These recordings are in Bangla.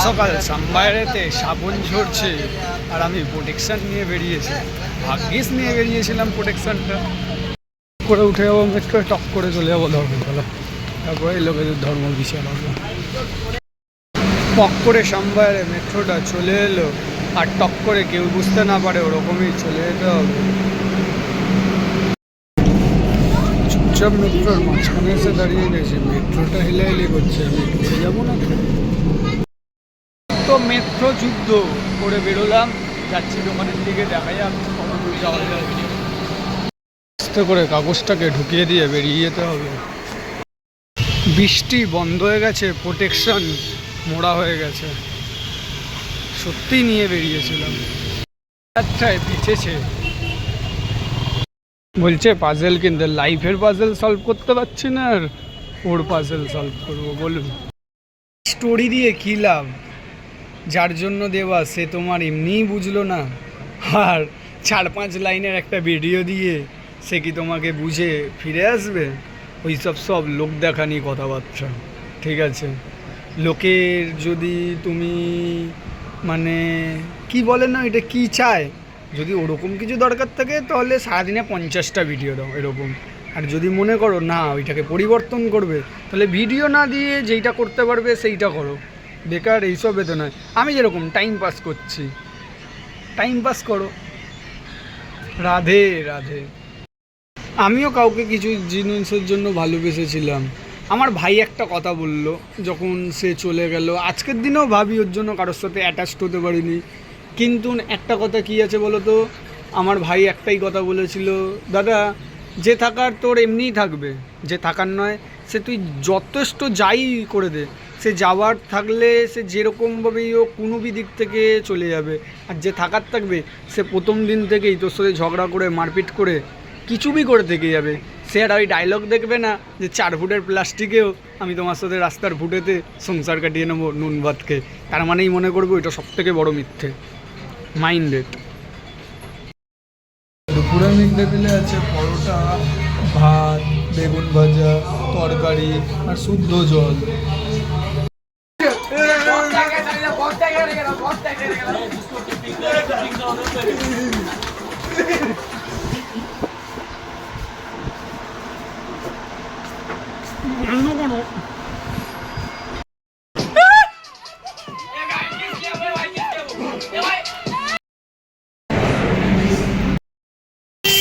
সকাল সাম্বাইরেতে শ্রাবণ ঝরছে আর আমি প্রোটেকশন নিয়ে বেরিয়েছি। ভাগ্যিস নিয়ে বেরিয়েছিলাম প্রোটেকশনটা। করে উঠে যাবো মেট্রো, টক করে চলে যাবো ধর্মতলা, তারপরে লোকেদের ধর্ম বিশাল হবে। টক করে সাম্বাইরে মেট্রোটা চলে এলো আর টক করে কেউ বুঝতে না পারে ওরকমই চলে যেতে হবে। চুপচাপ মেট্রোর মাঝখানে এসে দাঁড়িয়ে গেছে, মেট্রোটা হিলাহিলি করছে, আমি ঢুকে যাবো না তো। মেট্রো যুদ্ধ করে বেরোলাম, যাচ্ছি দোকানের দিকে, দেখা যাক কত দূর যাওয়া যায়। আস্তে করে কাগজটাকে ঢুকিয়ে দিয়ে বেরিয়ে যেতে হবে। বৃষ্টি বন্ধ হয়ে গেছে, প্রোটেকশন মোড়া হয়ে গেছে, সত্যি নিয়ে বেরিয়েছিলাম। আচ্ছা পিছেছে, বলছে পাজেল কিনতে। লাইফের পাজেল সলভ করতে পারছি না আর ওর পাজেল সলভ করবো, বলুন। স্টোরি দিয়ে কী লাভ? যার জন্য দেওয়া সে তোমার এমনিই বুঝলো না, আর 4-5 লাইনের একটা ভিডিও দিয়ে সে কি তোমাকে বুঝে ফিরে আসবে? ওই সব লোক দেখানি কথাবার্তা, ঠিক আছে? লোকের যদি তুমি মানে কি বলে না, এটা কি চায়, যদি ওরকম কিছু দরকার থাকে তাহলে সারাদিনে 50টা ভিডিও দাও এরকম। আর যদি মনে করো না ওইটাকে পরিবর্তন করবে, তাহলে ভিডিও না দিয়ে যেইটা করতে পারবে সেইটা করো। বেকার এইসব এতে নয়। আমি যেরকম টাইম পাস করছি, টাইম পাস করো। রাধে রাধে। আমিও কাউকে কিছু জিনিসের জন্য ভালোবেসেছিলাম। আমার ভাই একটা কথা বলল যখন সে চলে গেল, আজকের দিনেও ভাবি ওর জন্য কারোর সাথে অ্যাটাচড হতে পারিনি। কিন্তু একটা কথা কী আছে বলো তো, আমার ভাই একটাই কথা বলেছিল, দাদা যে থাকার তোর এমনিই থাকবে, যে থাকার নয় সে তুই যথেষ্ট যাই করে দে, সে যাওয়ার থাকলে সে যেরকমভাবেই ও কোনো দিক থেকে চলে যাবে। আর যে থাকার থাকবে সে প্রথম দিন থেকেই তোর সাথে ঝগড়া করে মারপিট করে কিছু বি করে থেকে যাবে। সে আর ওই ডায়লগ দেখবে না যে 4 ফুটের প্লাস্টিকেও আমি তোমার সাথে রাস্তার ফুটেতে সংসার কাটিয়ে নেবো নুন ভাতকে। তার মানেই মনে করবো এটা সবথেকে বড় মিথ্যে। মাইন্ডেড। দুপুরে মিড ডে মিলে আছে পরোটা, ভাত, বেগুন ভাজা, তরকারি আর শুদ্ধ জল।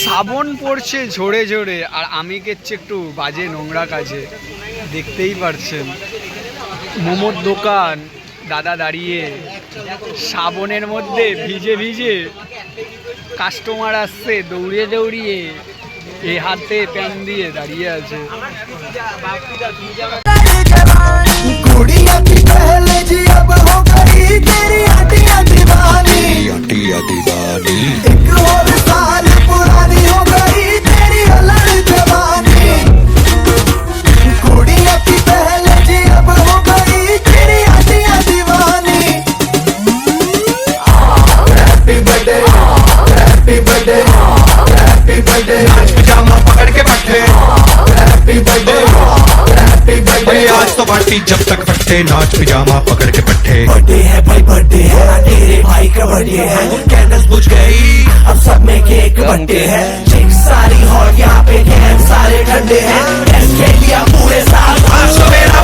শ্রাবণ পড়ছে ঝরে ঝরে আর আমি গেছি একটু বাজে নোংরা কাজে, দেখতেই পারছেন। মোমোর দোকান, দাদা দাঁড়িয়ে শ্রাবণের মধ্যে ভিজে ভিজে, কাস্টমার আসছে দৌড়িয়ে দৌড়িয়ে, এই হাতে প্যান দিয়ে দাঁড়িয়ে আছে। आज तो पार्टी जब तक फटे, नाच पिजामा पकड़ के पट्टे। बर्थडे है भाई, बर्थडे है, तेरे भाई का बर्थडे है। कैंडल्स बुझ गई, अब सब में केक बर्थडे है। चिक सारी हॉट, यहाँ पे कैंप सारे ठंडे हैं। लिया पूरे साल, आज तो मेरा